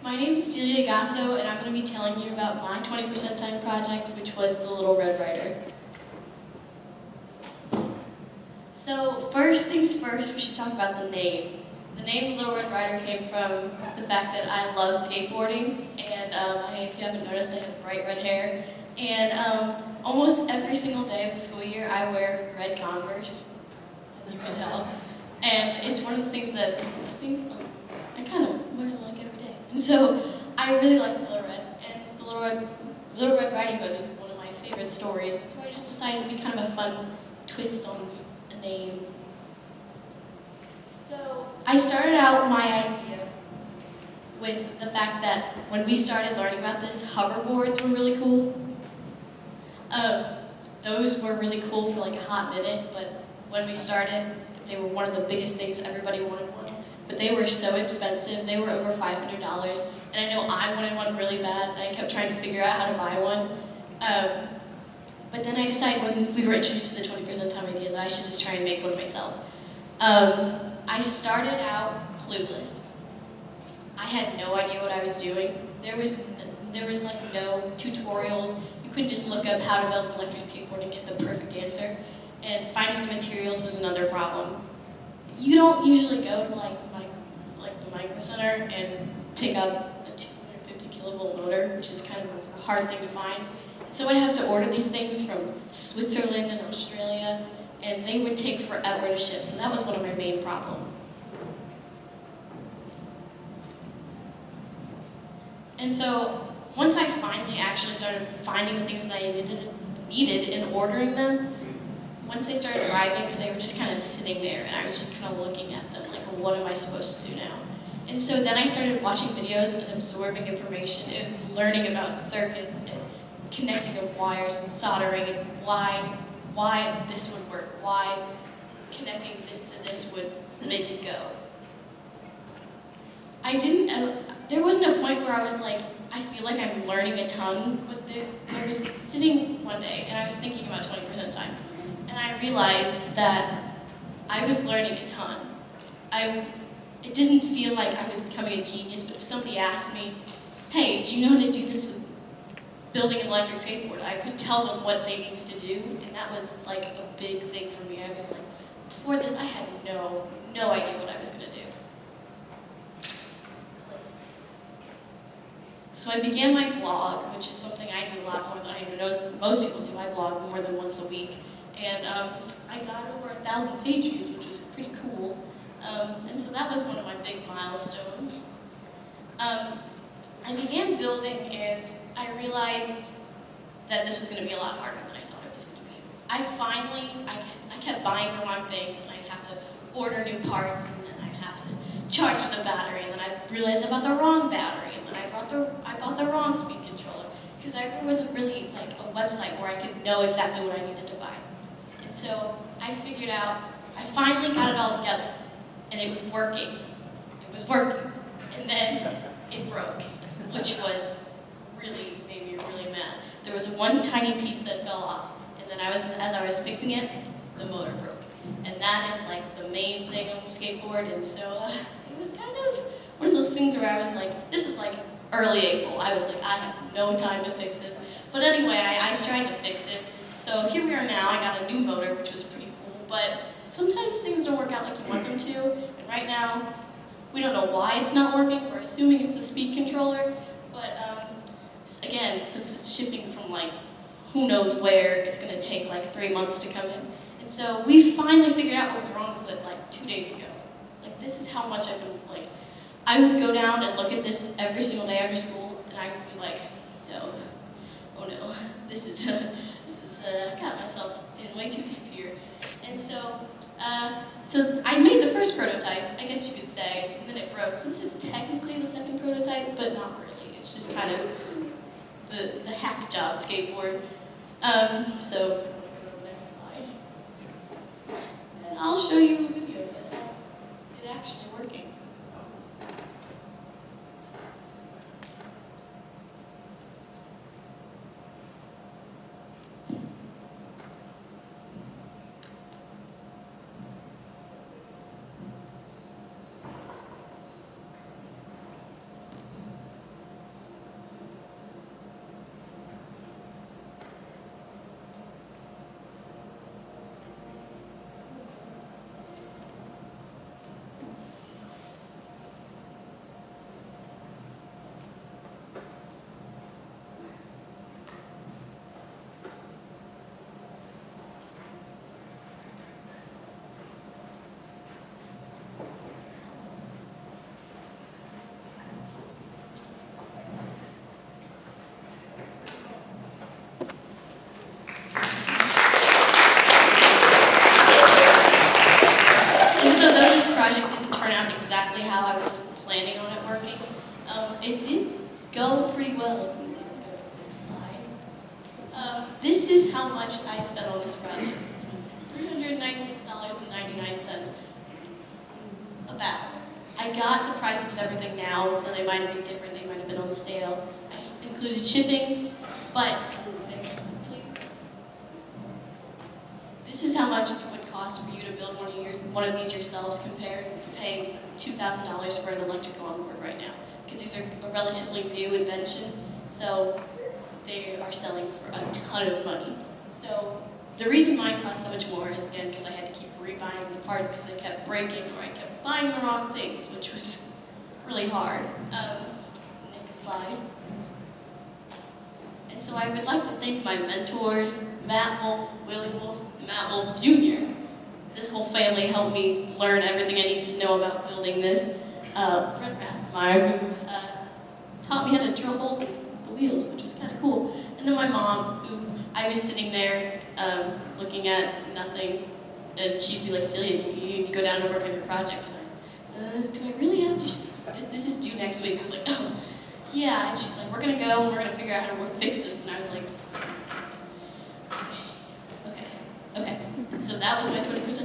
My name is CeliaTEDTalk, and I'm going to be telling you about my 20% time project, which was the Little Red Rider. So first things first, we should talk about the name. The name Little Red Rider came from the fact that I love skateboarding, and if you haven't noticed, I have bright red hair. And almost every single day of the school year, I wear red Converse, as you can tell. And it's one of the things that I think I kind of wear like every day. And so I really like Little Red, and the Little Red Riding Hood is one of my favorite stories. And so I just decided to be kind of a fun twist on a name. So I started out my idea with the fact that when we started learning about this, hoverboards were really cool. Those were really cool for like a hot minute, but when we started, they were one of the biggest things. Everybody wanted one, but they were so expensive. They were over $500, and I know I wanted one really bad, and I kept trying to figure out how to buy one. But then I decided when we were introduced to the 20% time idea that I should just try and make one myself. I started out clueless. I had no idea what I was doing. There was like no tutorials. You couldn't just look up how to build an electric skateboard and get the perfect answer. And finding the materials was another problem. You don't usually go to like the Micro Center and pick up a 250 kilovolt motor, which is kind of a hard thing to find. So I'd have to order these things from Switzerland and Australia, and they would take forever to ship. So that was one of my main problems. And so once I finally actually started finding the things that I needed and ordering them, once they started arriving, they were just kind of sitting there, and I was just kind of looking at them like, what am I supposed to do now? And so then I started watching videos and absorbing information and learning about circuits and connecting of wires and soldering and why this would work, why connecting this to this would make it go. There wasn't a point where I was like, I feel like I'm learning a ton, but I was sitting one day and I was thinking about 20% time. And I realized that I was learning a ton. It didn't feel like I was becoming a genius, but if somebody asked me, hey, do you know how to do this with building an electric skateboard? I could tell them what they needed to do, and that was like a big thing for me. I was like, before this, I had no idea what I was gonna do. So I began my blog, which is something I do a lot more than I even know most people do. I blog more than once a week. And I got over 1,000 page views, which was pretty cool. And so that was one of my big milestones. I began building, and I realized that this was going to be a lot harder than I thought it was going to be. I kept buying the wrong things, and I'd have to order new parts, and then I'd have to charge the battery, and then I realized I bought the wrong battery, and then I bought the wrong speed controller, because there wasn't really like a website where I could know exactly what I needed to buy. And so I finally got it all together, and it was working. It was working, and then it broke, which really made me really mad. There was one tiny piece that fell off, and then as I was fixing it, the motor broke. And that is like the main thing on the skateboard, and so it was kind of one of those things where I was like, this was like early April. I was like, I have no time to fix this. But anyway, I tried to fix it. So here we are now. I got a new motor, which was pretty cool, but sometimes things don't work out like you want them to, and right now, we don't know why it's not working. We're assuming it's the speed controller, but again, since it's shipping from like who knows where, it's going to take like 3 months to come in. And so we finally figured out what was wrong with it like 2 days ago. Like, this is how much I've been, like, I would go down and look at this every single day after school, and I would be like, no, oh no, I got myself in way too deep here. And so I made the first prototype, I guess you could say, and then it broke. So this is technically the second prototype, but not really. It's just kind of the hack job skateboard. So go to the next slide. And I'll show you a video that has it actually working. This is how much I spent on this project. $396.99. About. I got the prices of everything now, and they might have been different, they might have been on sale. I included shipping, but next one, please. This is how much it would cost for you to build one of these yourselves compared to paying $2,000 for an electrical onboard right now. Because these are a relatively new invention, so they are selling for a ton of money. So the reason mine cost so much more is, again, because I had to keep rebuying the parts because they kept breaking or I kept buying the wrong things, which was really hard. Next slide. And so I would like to thank my mentors, Matt Wolf, Willie Wolf, Matt Wolf Jr. This whole family helped me learn everything I needed to know about building this. Brent Rasselmeyer, who taught me how to drill holes in the wheels, which was kind of cool. And then my mom, who I was sitting there looking at nothing, and she'd be like, Celia, you need to go down and work on your project tonight. Do I really have to? This is due next week. I was like, oh, yeah. And she's like, we're going to go and we're going to figure out how to fix this. And I was like, okay. And so that was my 20%